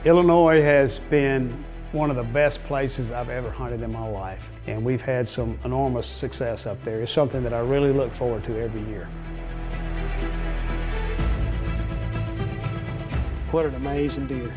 Illinois has been one of the best places I've ever hunted in my life, and we've had some enormous success up there. It's something that I really look forward to every year. What an amazing deer.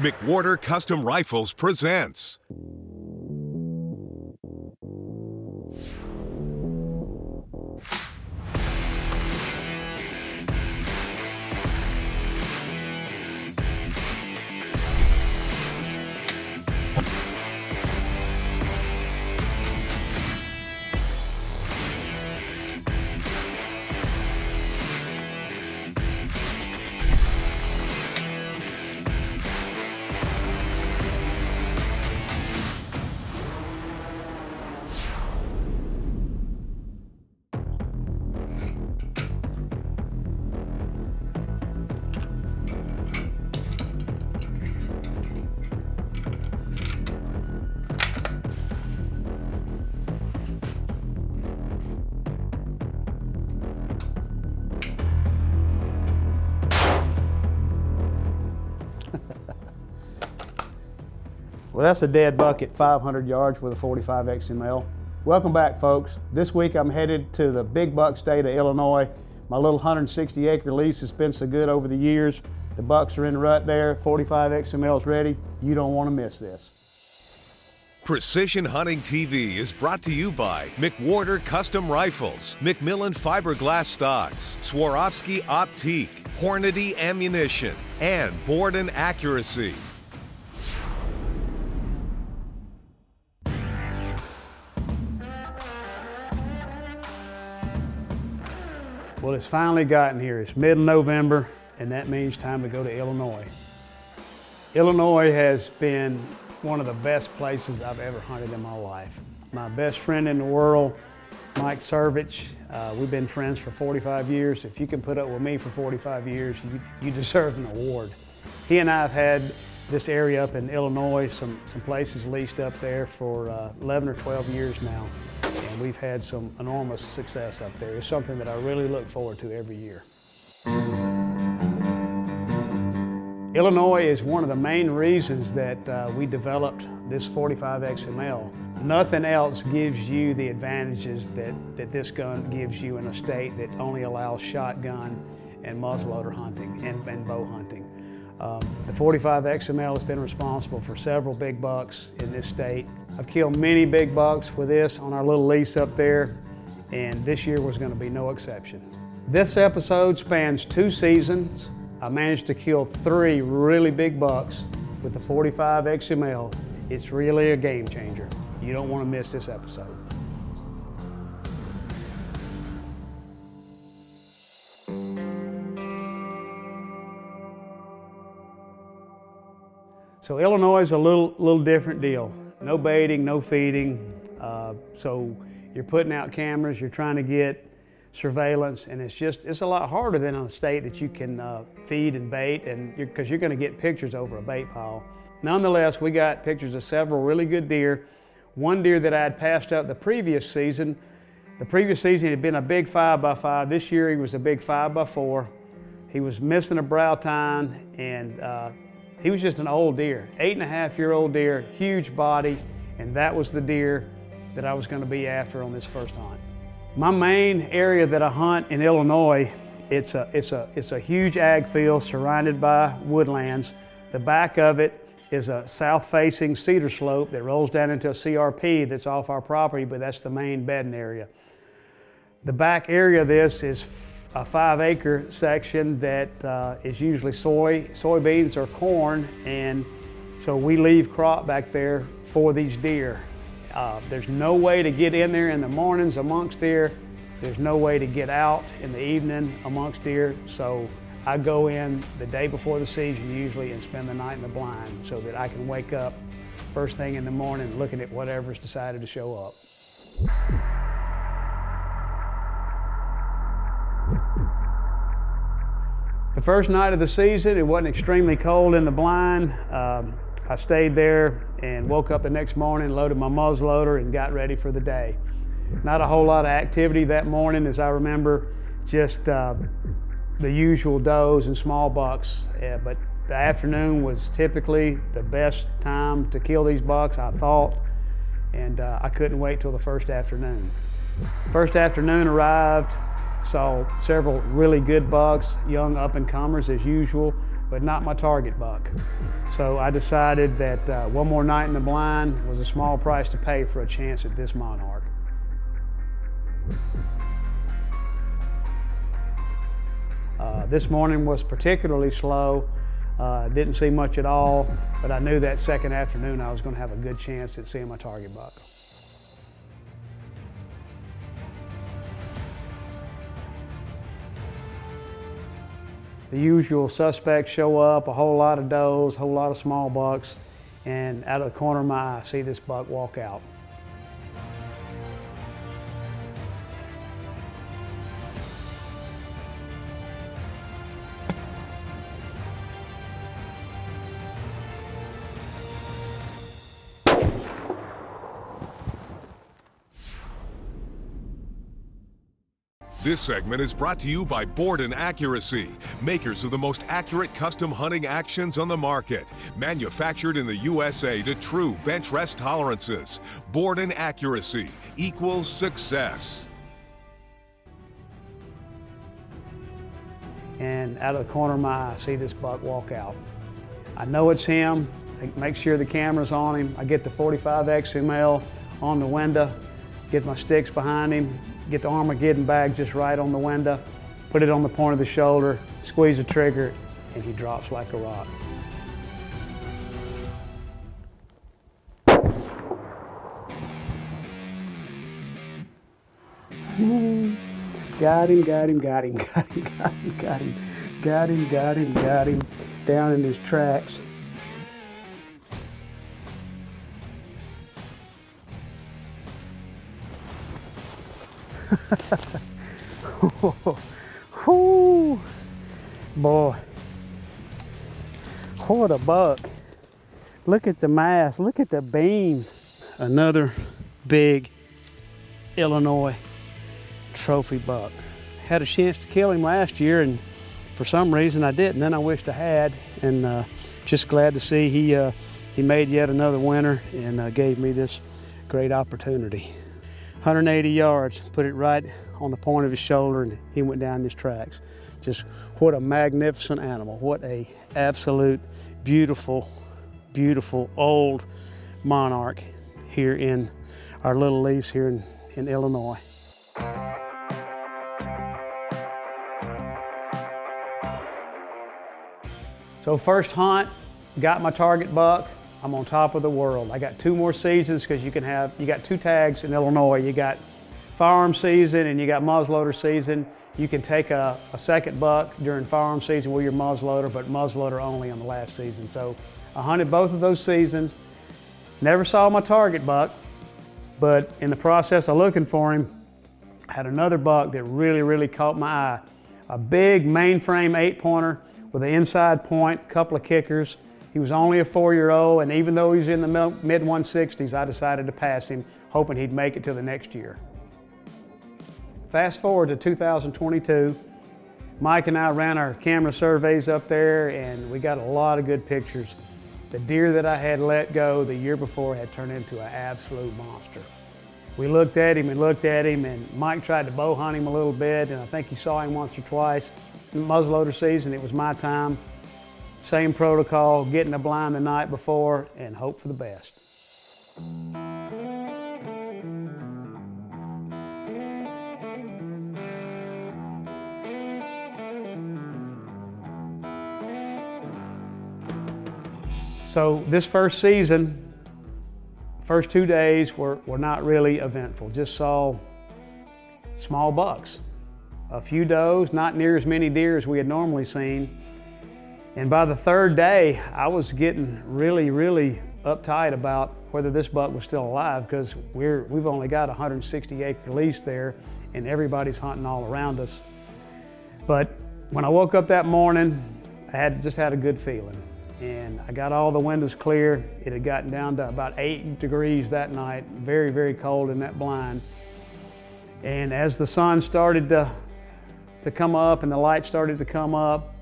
McWhorter Custom Rifles presents Well, that's a dead buck at 500 yards with a 45 XML. Welcome back, folks. This week I'm headed to the big buck state of Illinois. My little 160-acre lease has been so good over the years. The bucks are in rut there, 45 XML is ready. You don't want to miss this. Precision Hunting TV is brought to you by McWhorter Custom Rifles, Macmillan Fiberglass Stocks, Swarovski Optique, Hornady Ammunition, and Borden Accuracy. Well, it's finally gotten here. It's mid-November, and that means time to go to Illinois. Illinois has been one of the best places I've ever hunted in my life. My best friend in the world, Mike Servich, we've been friends for 45 years. If you can put up with me for 45 years, you deserve an award. He and I have had this area up in Illinois, some places leased up there for 11 or 12 years now. And we've had some enormous success up there. It's something that I really look forward to every year. Illinois is one of the main reasons that we developed this 45 XML. Nothing else gives you the advantages that this gun gives you in a state that only allows shotgun and muzzleloader hunting and bow hunting. The 45 XML has been responsible for several big bucks in this state. I've killed many big bucks with this on our little lease up there, and this year was going to be no exception. This episode spans 2 seasons. I managed to kill 3 really big bucks with the 45 XML. It's really a game changer. You don't want to miss this episode. So Illinois is a little different deal. No baiting, no feeding. So you're putting out cameras, you're trying to get surveillance, and it's a lot harder than in a state that you can feed and bait, and because you're going to get pictures over a bait pile. Nonetheless, we got pictures of several really good deer. One deer that I had passed up the previous season. The previous season he had been a big 5x5. This year he was a big 5x4. He was missing a brow tine, and he was just an old deer, 8.5-year-old deer, huge body, and that was the deer that I was going to be after on this first hunt. My main area that I hunt in Illinois, it's a huge ag field surrounded by woodlands. The back of it is a south-facing cedar slope that rolls down into a CRP that's off our property, but that's the main bedding area. The back area of this is a 5-acre section that is usually soybeans or corn, and so we leave crop back there for these deer. There's no way to get in there in the mornings amongst deer. There's no way to get out in the evening amongst deer, so I go in the day before the season usually and spend the night in the blind so that I can wake up first thing in the morning looking at whatever's decided to show up. The first night of the season, it wasn't extremely cold in the blind. I stayed there and woke up the next morning, loaded my muzzleloader, and got ready for the day. Not a whole lot of activity that morning, as I remember, just the usual does and small bucks. But the afternoon was typically the best time to kill these bucks, I thought, and I couldn't wait till the first afternoon. First afternoon arrived, saw several really good bucks, young up-and-comers as usual, but not my target buck. So I decided that one more night in the blind was a small price to pay for a chance at this monarch. This morning was particularly slow. Didn't see much at all, but I knew that second afternoon I was going to have a good chance at seeing my target buck. The usual suspects show up, a whole lot of does, a whole lot of small bucks, and out of the corner of my eye, I see this buck walk out. This segment is brought to you by Board & Accuracy, makers of the most accurate custom hunting actions on the market. Manufactured in the USA to true bench rest tolerances. Board & Accuracy equals success. And out of the corner of my eye, I see this buck walk out. I know it's him. I make sure the camera's on him. I get the 45 XML on the window, get my sticks behind him, get the Armageddon bag just right on the window, put it on the point of the shoulder, squeeze the trigger, and he drops like a rock. Got him, got him, got him, got him, got him, got him, got him, got him, got him, down in his tracks. Whoo, boy, what a buck. Look at the mass, look at the beams. Another big Illinois trophy buck. Had a chance to kill him last year, and for some reason I didn't. Then I wished I had, and just glad to see he made yet another winner and gave me this great opportunity. 180 yards, put it right on the point of his shoulder, and he went down his tracks. Just what a magnificent animal. What a absolute beautiful, beautiful old monarch here in our little lease here in Illinois. So first hunt, got my target buck. I'm on top of the world. I got 2 more seasons because you got 2 tags in Illinois. You got firearm season and you got muzzleloader season. You can take a second buck during firearm season with your muzzleloader, but muzzleloader only on the last season. So I hunted both of those seasons. Never saw my target buck, but in the process of looking for him, I had another buck that really, really caught my eye. A big mainframe 8-pointer with an inside point, couple of kickers. He was only a 4-year-old, and even though he's in the mid-160s, I decided to pass him, hoping he'd make it to the next year. Fast forward to 2022, Mike and I ran our camera surveys up there, and we got a lot of good pictures. The deer that I had let go the year before had turned into an absolute monster. We looked at him and looked at him, and Mike tried to bow hunt him a little bit, and I think he saw him once or twice. In muzzleloader season, it was my time. Same protocol, get in the blind the night before and hope for the best. So this first season, first 2 days were not really eventful. Just saw small bucks, a few does, not near as many deer as we had normally seen. And by the 3rd day, I was getting really, really uptight about whether this buck was still alive, because we've only got a 160-acre lease there, and everybody's hunting all around us. But When I woke up that morning, I just had a good feeling. And I got all the windows clear. It had gotten down to about 8 degrees that night, very, very cold in that blind. And as the sun started to come up and the light started to come up,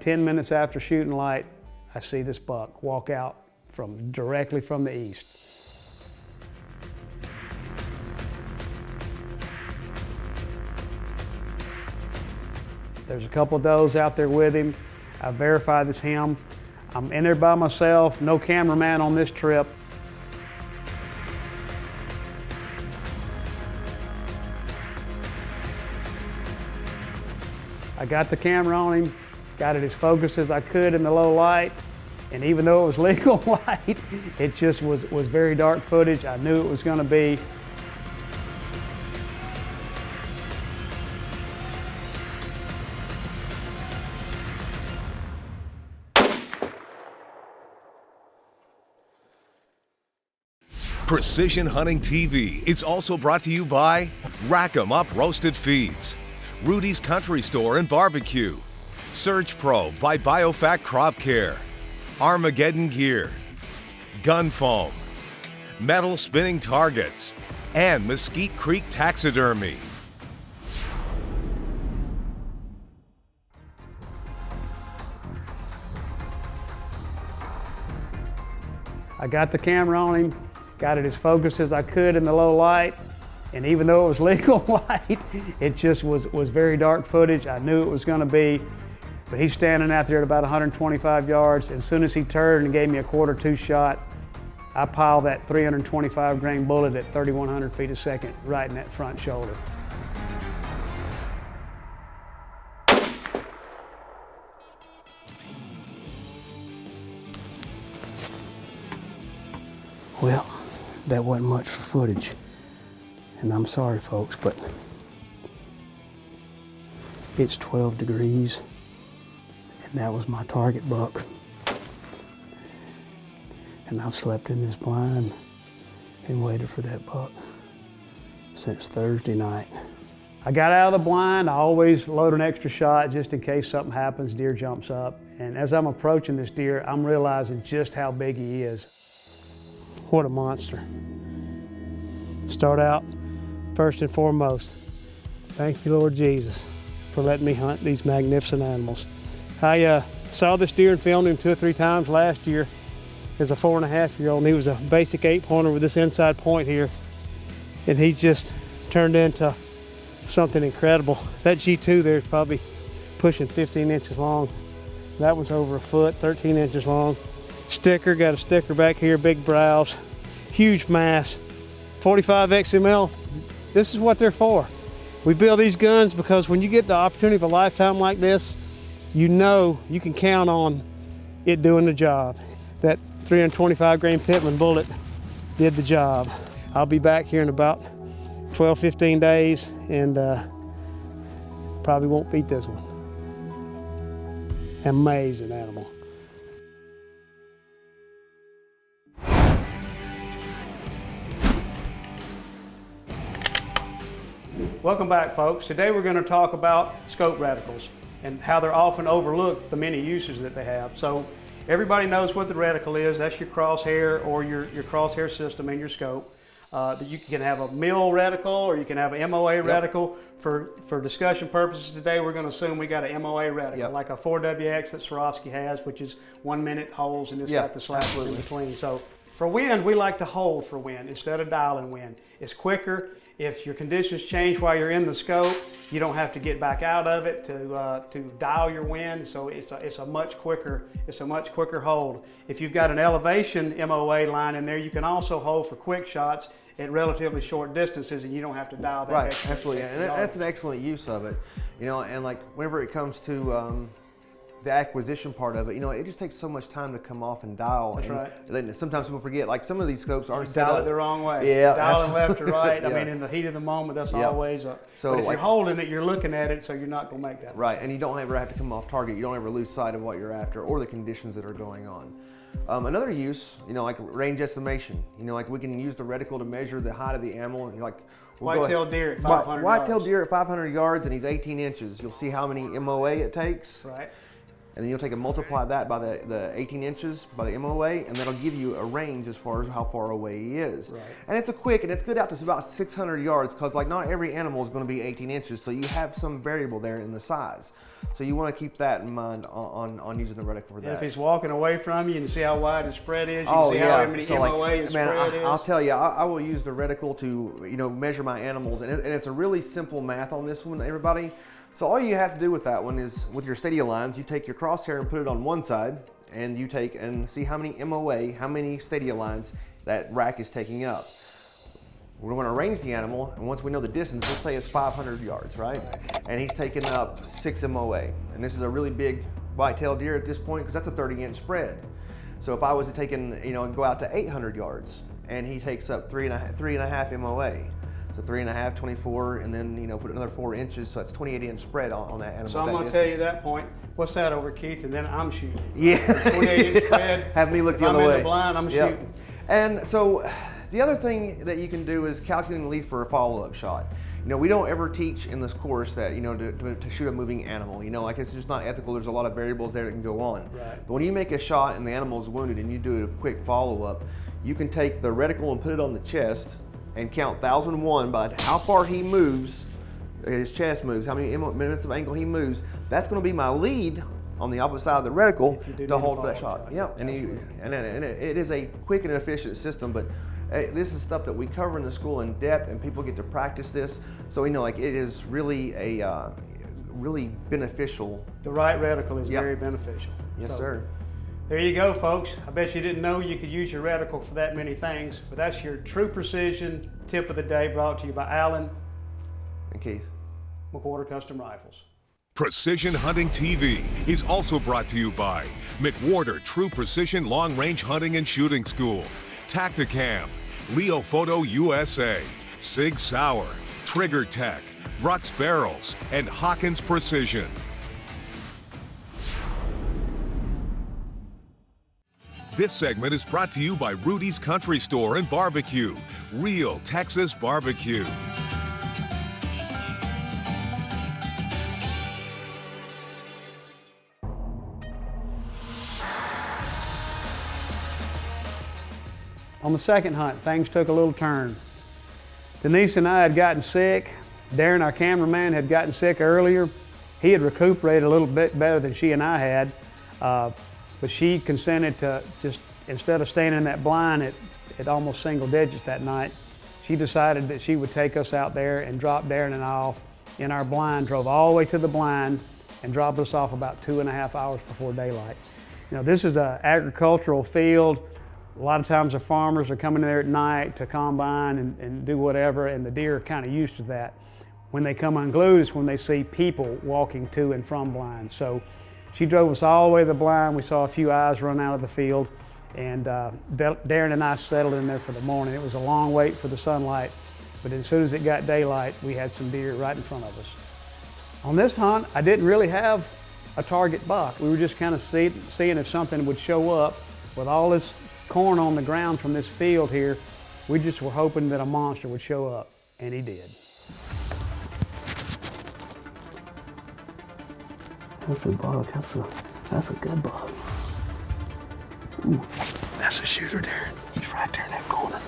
10 minutes after shooting light, I see this buck walk out directly from the east. There's a couple of does out there with him. I verified it's him. I'm in there by myself, no cameraman on this trip. I got the camera on him, got it as focused as I could in the low light, and even though it was legal light, it just was very dark footage. I knew it was going to be. Precision Hunting TV is also brought to you by Rack 'em Up Roasted Feeds, Rudy's Country Store and Barbecue, Surge Pro by Biofac Crop Care, Armageddon Gear, Gun Foam, Metal Spinning Targets, and Mesquite Creek Taxidermy. I got the camera on him, got it as focused as I could in the low light, and even though it was legal light, it just was very dark footage. I knew it was going to be, but he's standing out there at about 125 yards. As soon as he turned and gave me a .42 shot, I piled that 325 grain bullet at 3,100 feet a second right in that front shoulder. Well, that wasn't much for footage, and I'm sorry folks, but it's 12 degrees and that was my target buck. And I've slept in this blind and waited for that buck since Thursday night. I got out of the blind. I always load an extra shot just in case something happens, deer jumps up. And as I'm approaching this deer, I'm realizing just how big he is. What a monster. Start out, first and foremost, thank you, Lord Jesus, for letting me hunt these magnificent animals. I saw this deer and filmed him 2 or 3 times last year as a 4.5-year-old, and he was a basic 8-pointer with this inside point here, and he just turned into something incredible. That G2 there is probably pushing 15 inches long. That one's over a foot, 13 inches long. Sticker, got a sticker back here, big brows, huge mass, 45 XML. This is what they're for. We build these guns because when you get the opportunity of a lifetime like this, you know you can count on it doing the job. That 325 grain Pittman bullet did the job. I'll be back here in about 12, 15 days and probably won't beat this one. Amazing animal. Welcome back, folks. Today we're going to talk about scope reticles and how they're often overlooked, the many uses that they have. So everybody knows what the reticle is. That's your crosshair or your crosshair system in your scope. You can have a mill reticle or you can have an MOA reticle. For discussion purposes today, we're going to assume we got an MOA reticle, like a 4WX that Swarovski has, which is 1-minute holes, and it's got the slats in between. So for wind, we like to hold for wind instead of dialing wind. It's quicker. If your conditions change while you're in the scope, you don't have to get back out of it to dial your wind. So it's a much quicker hold. If you've got an elevation MOA line in there, you can also hold for quick shots at relatively short distances, and you don't have to dial that. Right, absolutely, and that's an excellent use of it. You know, and like whenever it comes to the acquisition part of it, you know, it just takes so much time to come off and dial. That's right. And then sometimes people forget, like some of these scopes are set dial up. it the wrong way. Yeah, dialing left or right. I mean, in the heat of the moment, that's always a. So but if you're holding it, you're looking at it, so you're not going to make that. Right, and you don't ever have to come off target. You don't ever lose sight of what you're after or the conditions that are going on. Another use, you know, like range estimation. You know, like we can use the reticle to measure the height of the animal. Like Whitetail deer at 500 Whitetail yards. deer at 500 yards, and he's 18 inches. You'll see how many MOA it takes. Right. And then you'll take and multiply that by the 18 inches by the MOA, and that'll give you a range as far as how far away he is. Right. And it's it's good out to about 600 yards, because like not every animal is going to be 18 inches, so you have some variable there in the size. So you want to keep that in mind on using the reticle for that. If he's walking away from you, you can see how wide his spread is. You can see how many MOA his spread is. I'll tell you, I will use the reticle to measure my animals, and it's a really simple math on this one, everybody. So all you have to do with that one is, with your stadia lines, you take your crosshair and put it on one side, and you take and see how many MOA, how many stadia lines that rack is taking up. We're going to range the animal, and once we know the distance, let's say it's 500 yards, right? And he's taking up 6 MOA. And this is a really big whitetail deer at this point, because that's a 30-inch spread. So if I was to take and go out to 800 yards, and he takes up 3.5 MOA. So 3.5, 24, and then put another 4 inches, so that's 28-inch spread on that animal. So I'm going to tell you that point. What's that over, Keith? And then I'm shooting. Yeah. 28-inch spread. Have me look the other way. If I'm in the blind, I'm shooting. And so the other thing that you can do is calculating the lead for a follow-up shot. We don't ever teach in this course that to shoot a moving animal. Like it's just not ethical. There's a lot of variables there that can go on. Right. But when you make a shot and the animal is wounded and you do a quick follow-up, you can take the reticle and put it on the chest and count 1001 by how far he moves, his chest moves, how many minutes of angle he moves. That's going to be my lead on the opposite side of the reticle to hold for that shot. Yeah, and it is a quick and efficient system, but this is stuff that we cover in the school in depth, and people get to practice this. So it is really a really beneficial. The right reticle is very beneficial. Yes, sir. There you go, folks. I bet you didn't know you could use your reticle for that many things, but that's your True Precision tip of the day, brought to you by Allan And Keith. McWhorter Custom Rifles. Precision Hunting TV is also brought to you by McWhorter True Precision Long Range Hunting and Shooting School, Tacticam, Leo Photo USA, Sig Sauer, Trigger Tech, Brux Barrels, and Hawkins Precision. This segment is brought to you by Rudy's Country Store and Barbecue, real Texas barbecue. On the second hunt, things took a little turn. Denise and I had gotten sick. Darren, our cameraman, had gotten sick earlier. He had recuperated a little bit better than she and I had, but she consented to just, instead of staying in that blind at almost single digits that night, she decided that she would take us out there and drop Darren and I off in our blind, drove all the way to the blind and dropped us off about 2.5 hours before daylight. This is an agricultural field. A lot of times the farmers are coming there at night to combine and do whatever, and the deer are kind of used to that. When they come unglued is when they see people walking to and from blind. So she drove us all the way to the blind. We saw a few eyes run out of the field, and Darren and I settled in there for the morning. It was a long wait for the sunlight, but as soon as it got daylight, we had some deer right in front of us. On this hunt, I didn't really have a target buck. We were just kind of seeing if something would show up. With all this corn on the ground from this field here, we just were hoping that a monster would show up, and he did. That's a buck. That's a good buck. Ooh, that's a shooter, Darren. He's right there in that corner.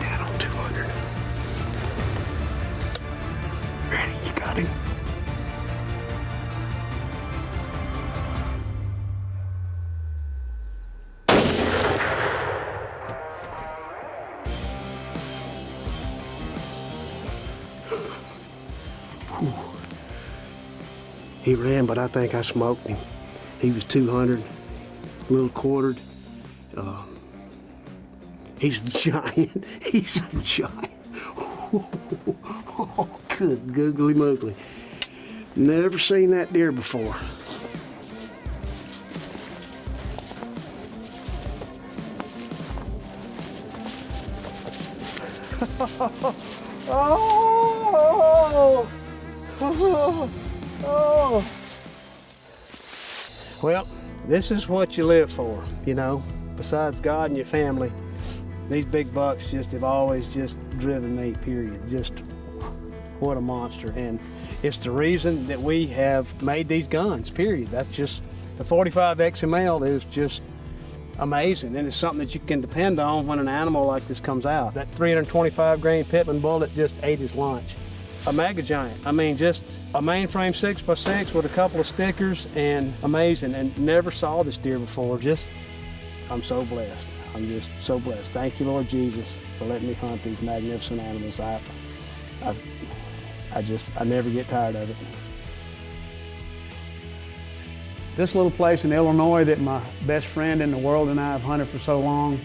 Down on 200. Ready? You got him? He ran, but I think I smoked him. He was 200, a little quartered. He's a giant. He's a giant. Oh, good googly moogly. Never seen that deer before. Oh! Oh! Oh! Well, this is what you live for, you know. Besides God and your family, these big bucks just have always just driven me, period. Just what a monster. And it's the reason that we have made these guns, period. That's just, the 45 XML is just amazing, and it's something that you can depend on when an animal like this comes out. That 325 grain Pittman bullet just ate his lunch. A Mega Giant, I mean, just a mainframe 6x6 with a couple of stickers, and amazing, and never saw this deer before. Just, I'm so blessed. I'm just so blessed. Thank you, Lord Jesus, for letting me hunt these magnificent animals. I never get tired of it. This little place in Illinois that my best friend in the world and I have hunted for so long,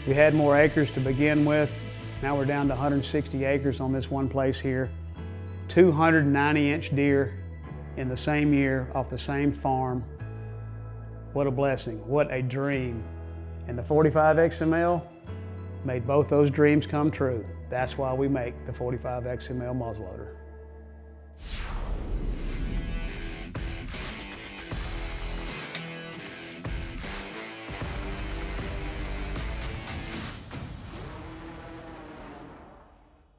we had more acres to begin with. Now we're down to 160 acres on this one place here. 290-inch deer in the same year off the same farm. What a blessing, what a dream. And the 45 XML made both those dreams come true. That's why we make the 45 XML muzzleloader.